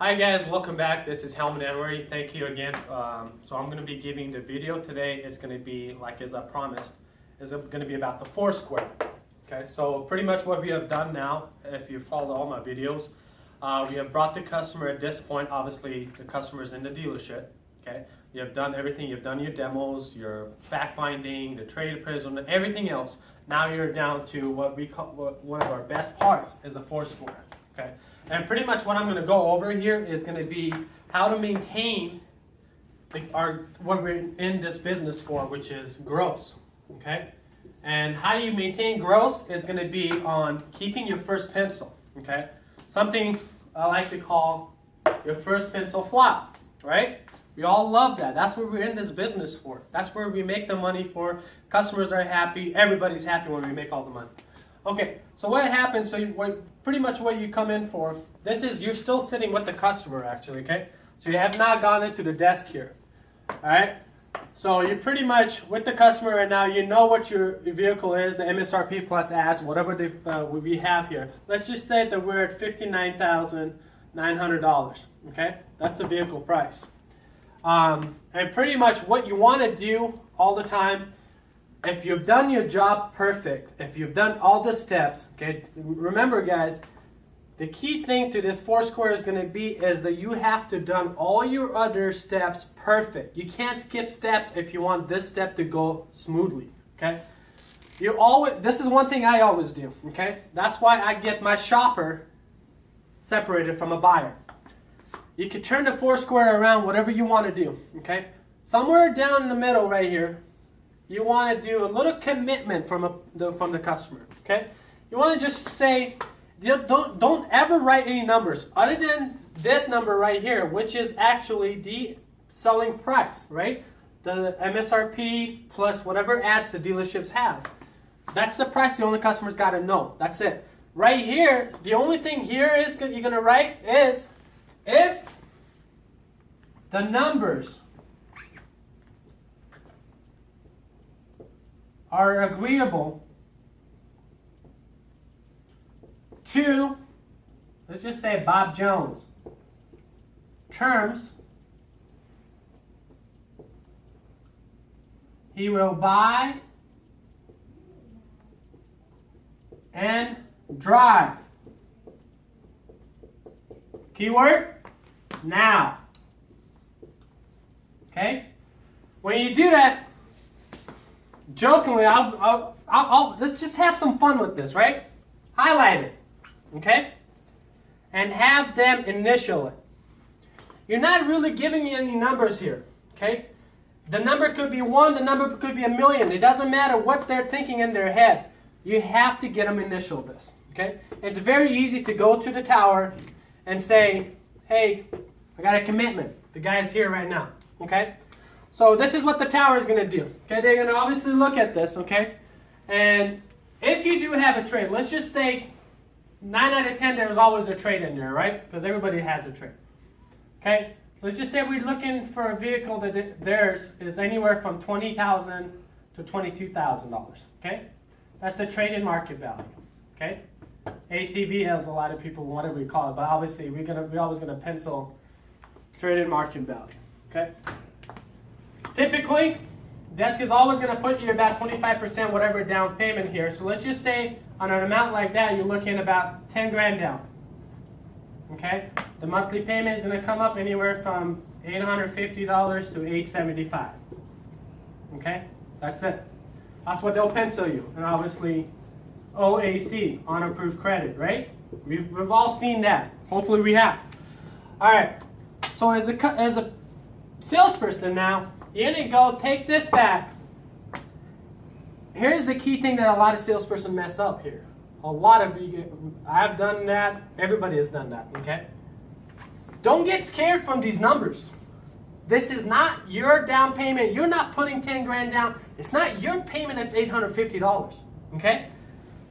Hi guys, welcome back. This is Helmut Anwary. Thank you again. So I'm going to be giving the video today. It's going to be, like as I promised, is going to be about the Foursquare. Okay, so pretty much what we have done now, if you followed all my videos, we have brought the customer at this point. Obviously, the customer's in the dealership. Okay, you have done everything. You've done your demos, your fact finding, the trade appraisal, and everything else. Now you're down to what we call one of our best parts is the Foursquare. Okay. And pretty much what I'm going to go over here is going to be how to maintain what we're in this business for, which is gross. Okay? And how do you maintain gross is going to be on keeping your first pencil. Okay? Something I like to call your first pencil flop. Right? We all love that. That's what we're in this business for. That's where we make the money for. Customers are happy. Everybody's happy when we make all the money. Okay, so what happens, pretty much what you come in for, this is, you're still sitting with the customer actually, okay? So you have not gone into the desk here, all right? So you're pretty much with the customer right now, you know what your vehicle is, the MSRP plus ads, whatever we have here. Let's just say that we're at $59,900, okay? That's the vehicle price. And pretty much what you want to do all the time, if you've done your job perfect, if you've done all the steps, okay, remember guys, the key thing to this Foursquare is going to be is that you have to done all your other steps perfect. You can't skip steps if you want this step to go smoothly, okay? This is one thing I always do, okay? That's why I get my shopper separated from a buyer. You can turn the Foursquare around whatever you want to do, okay? Somewhere down in the middle right here, you want to do a little commitment from the customer, okay? You want to just say, don't ever write any numbers other than this number right here, which is actually the selling price, right? The MSRP plus whatever ads the dealerships have. That's the price the only customer's got to know. That's it. Right here, the only thing here is you're going to write is if the numbers are agreeable to, let's just say Bob Jones, terms, he will buy and drive. Keyword, now. Okay? When you do that, jokingly, let's just have some fun with this, right? Highlight it, okay? And have them initial it. You're not really giving me any numbers here, okay? The number could be 1, the number could be 1,000,000. It doesn't matter what they're thinking in their head. You have to get them initial this, okay? It's very easy to go to the tower and say, hey, I got a commitment. The guy's here right now, okay? So this is what the tower is going to do. Okay, they're going to obviously look at this, okay? And if you do have a trade, let's just say 9 out of 10 there's always a trade in there, right? Because everybody has a trade. Okay? So let's just say we're looking for a vehicle that theirs is anywhere from $20,000 to $22,000, okay? That's the trade-in market value, okay? ACV has a lot of people, whatever we call it, but obviously we're always going to pencil trade-in market value, okay? Typically, desk is always going to put you about 25% whatever down payment here. So let's just say on an amount like that, you're looking about 10 grand down. Okay? The monthly payment is going to come up anywhere from $850 to $875. Okay? That's it. That's what they'll pencil you. And obviously, OAC, on approved credit, right? We've all seen that. Hopefully we have. All right. So as a salesperson now, you're going to go take this back. Here's the key thing that a lot of salespersons mess up here. A lot of you, I've done that. Everybody has done that, okay? Don't get scared from these numbers. This is not your down payment. You're not putting 10 grand down. It's not your payment that's $850, okay?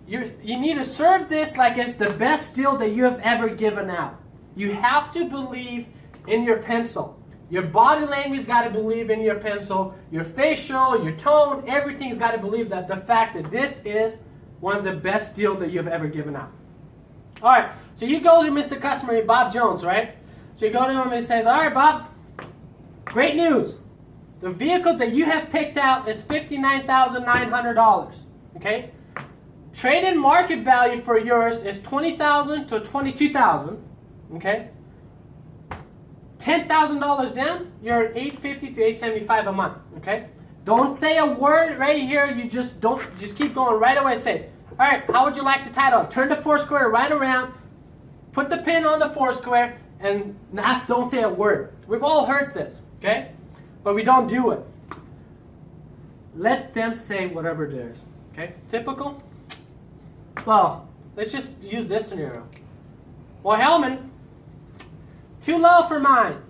You need to serve this like it's the best deal that you have ever given out. You have to believe in your pencil. Your body language got to believe in your pencil. Your facial, your tone, everything's got to believe that the fact that this is one of the best deals that you've ever given out. All right, so you go to Mr. Customer, Bob Jones, right? So you go to him and say, all right, Bob, great news. The vehicle that you have picked out is $59,900. Okay? Trade-in market value for yours is $20,000 to $22,000. Okay? $10,000 down, you're at $850 to $875 a month. Okay? Don't say a word right here. You just keep going right away. Say, all right, how would you like to title? Turn the Foursquare right around, put the pin on the Foursquare, and don't say a word. We've all heard this, okay? But we don't do it. Let them say whatever it is, okay? Typical? Well, let's just use this scenario. Well, Hellman, too low for mine.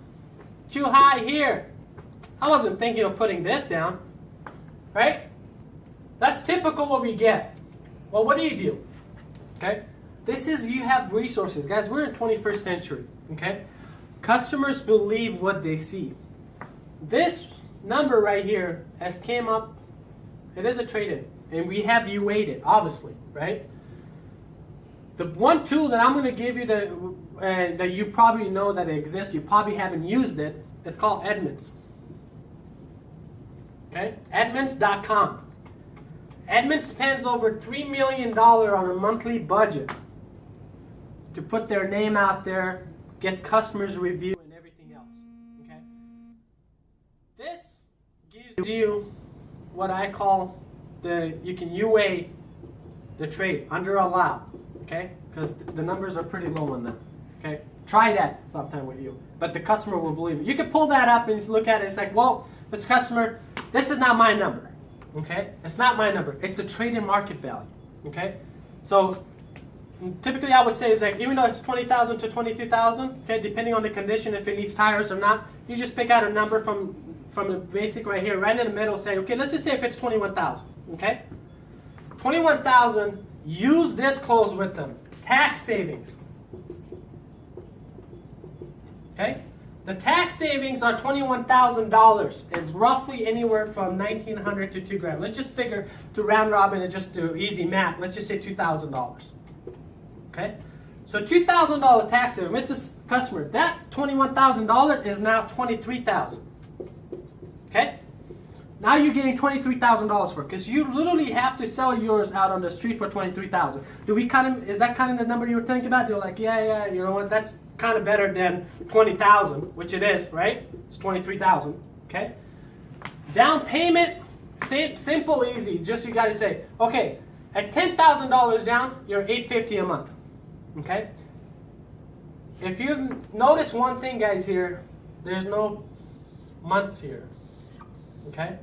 Too high here. I wasn't thinking of putting this down, right? That's typical what we get. Well, what do? Okay? This is, you have resources. Guys, we're in 21st century, okay? Customers believe what they see. This number right here has came up, it is a trade-in, and we have UA'd it, obviously, right? The one tool that I'm going to give you that you probably know that it exists, you probably haven't used it, it's called Edmunds. Okay? Edmunds.com. Edmunds spends over $3 million on a monthly budget to put their name out there, get customers review, and everything else. Okay? This gives you what I call you can UA the trade under allow. Okay? Because the numbers are pretty low on that. Okay? Try that sometime with you. But the customer will believe it. You can pull that up and look at it. It's like, well, this customer, this is not my number. Okay? It's not my number. It's a trade-in market value. Okay? So typically I would say is like, even though it's $20,000 to $22,000, okay, depending on the condition, if it needs tires or not, you just pick out a number from the basic right here, right in the middle, say, okay, let's just say if it's $21,000. Okay? $21,000, use this close with them. Tax savings. Okay? The tax savings on $21,000 is roughly anywhere from $1,900 to $2,000. Let's just figure to round robin and just do easy math. Let's just say $2,000. Okay? So $2,000 tax savings, Mrs. Customer, that $21,000 is now $23,000. Okay? Now you're getting $23,000 for it because you literally have to sell yours out on the street for $23,000. Is that kind of the number you were thinking about? You're like, yeah, you know what? That's kind of better than $20,000, which it is, right? It's $23,000. Okay. Down payment, simple, easy. Just you got to say, okay, at $10,000 down, you're $850 a month. Okay. If you've noticed one thing, guys, here, there's no months here. Okay.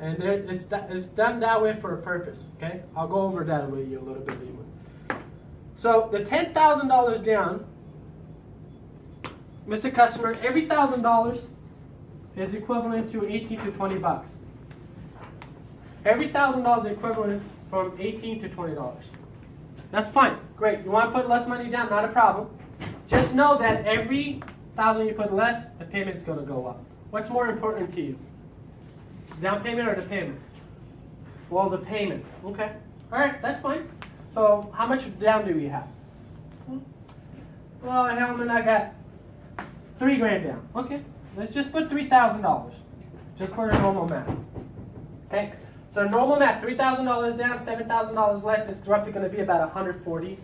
And it's done that way for a purpose, okay? I'll go over that with you a little bit even. So the $10,000 down, Mr. Customer, every $1,000 is equivalent to 18 to 20 bucks. Every $1,000 is equivalent from 18 to $20. That's fine, great. You want to put less money down, not a problem. Just know that every $1,000 you put less, the payment's going to go up. What's more important to you? Down payment or the payment? Well, the payment. Okay. All right, that's fine. So how much down do we have? Well, Hellman, I got $3,000 down. Okay. Let's just put $3,000 just for the normal math. Okay. So normal math, $3,000 down, $7,000 less is roughly going to be about $140,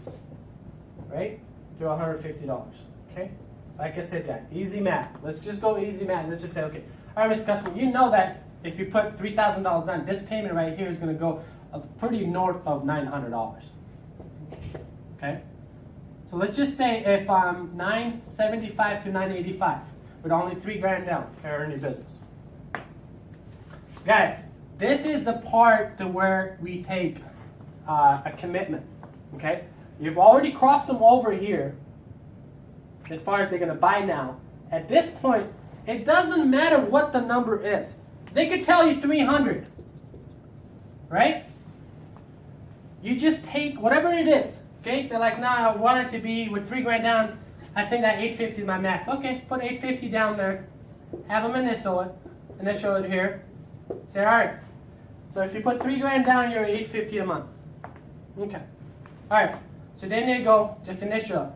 right? To $150. Okay. Like I said, guys, easy math. Let's just go easy math. Let's just say, okay. All right, Mr. Customer, you know that if you put $3,000 down, this payment right here is going to go pretty north of $900. Okay? So let's just say if I'm $975 to $985 with only $3,000 down, or any business. Guys, this is the part to where we take a commitment. Okay? You've already crossed them over here as far as they're going to buy now. At this point, it doesn't matter what the number is. They could tell you 300, right? You just take whatever it is, okay? They're like, nah, I want it to be with $3,000 down. I think that 850 is my max. Okay, put 850 down there. Have them initial it here. Say, all right. So if you put $3,000 down, you're $850 a month. Okay. All right. So then they go, just initial.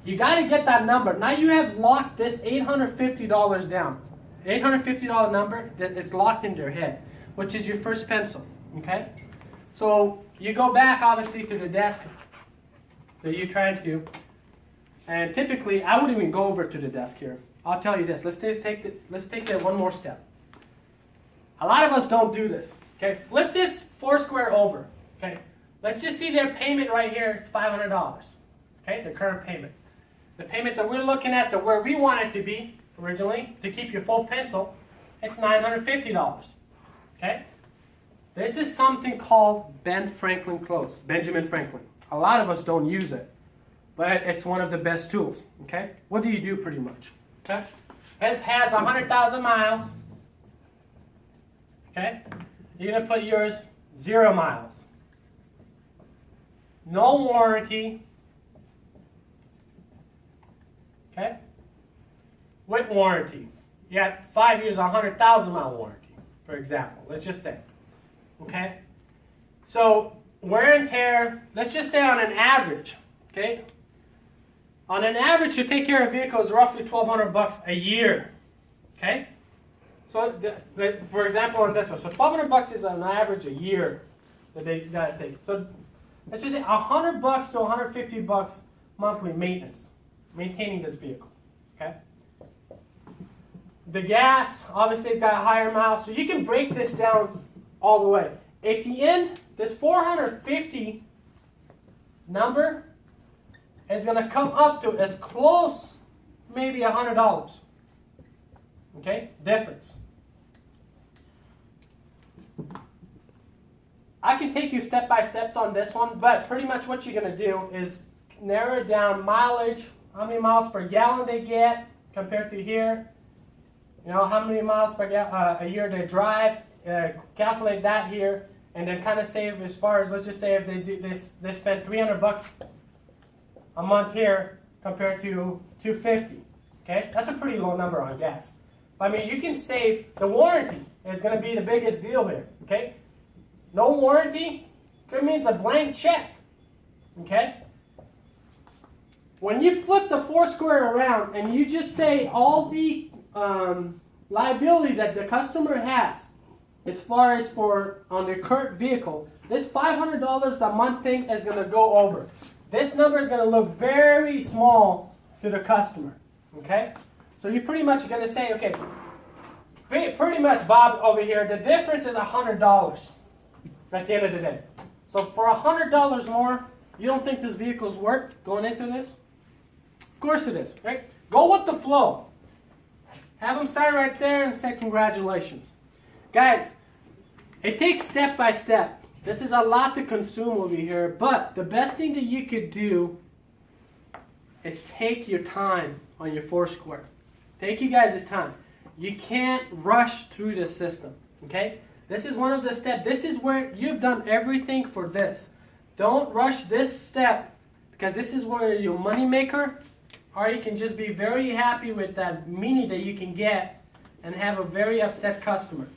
You got to get that number. Now you have locked this $850 down. $850 number that is locked into your head, which is your first pencil. Okay? So you go back obviously to the desk that you're trying to do. And typically, I wouldn't even go over to the desk here. I'll tell you this. Let's take that one more step. A lot of us don't do this. Okay, flip this Foursquare over. Okay, let's just see their payment right here. It's $500. Okay, the current payment. The payment that we're looking at, where we want it to be originally, to keep your full pencil, it's $950. Okay, this is something called Ben Franklin close. Benjamin Franklin. A lot of us don't use it, but it's one of the best tools. Okay, what do you do pretty much? Okay, this has 100,000 miles. Okay, you're gonna put yours 0 miles. No warranty. Okay, with warranty, you got 5 years, 100,000 mile warranty, for example. Let's just say. Okay, so wear and tear. Let's just say on an average. Okay. On an average, to take care of vehicles, roughly $1,200 a year. Okay, so for example, on this one, so $1,200 is on average a year that they gotta take. So let's just say $100 to $150 monthly maintenance, maintaining this vehicle. Okay, the gas obviously it's got higher miles, so you can break this down all the way. At the end, this 450 number is going to come up to as close, maybe $100. Okay, difference. I can take you step by step on this one, but pretty much what you're going to do is narrow down mileage, how many miles per gallon they get compared to here. You know, how many miles per a year they drive. Calculate that here, and then kind of save as far as, let's just say if they do this, they spend $300 a month here compared to $250. Okay, that's a pretty low number on gas. I mean, you can save. The warranty is going to be the biggest deal here. Okay, no warranty could means a blank check. Okay, when you flip the Foursquare around and you just say all the liability that the customer has as far as for on their current vehicle, this $500 a month thing is going to go over. This number is going to look very small to the customer. Okay, so you're pretty much going to say, okay, pretty much Bob over here, the difference is $100 at the end of the day. So for $100 more, you don't think this vehicle's worth going into this? Of course it is, right? Go with the flow. Have them sign right there and say congratulations. Guys, it takes step by step. This is a lot to consume over here, but the best thing that you could do is take your time on your Foursquare. Take you guys' time. You can't rush through this system, okay? This is one of the steps. This is where you've done everything for this. Don't rush this step, because this is where your money maker, or you can just be very happy with that Mini that you can get and have a very upset customer.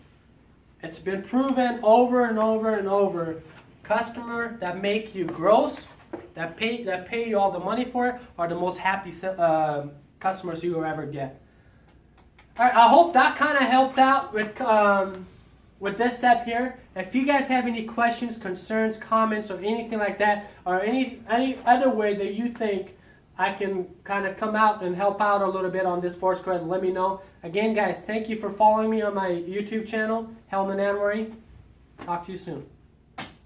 It's been proven over and over and over. Customer that make you gross, that pay you all the money for it, are the most happy customers you will ever get. All right, I hope that kind of helped out with this step here. If you guys have any questions, concerns, comments, or anything like that, or any other way that you think I can kind of come out and help out a little bit on this Foursquare, let me know. Again, guys, thank you for following me on my YouTube channel, Helman Anwary. Talk to you soon.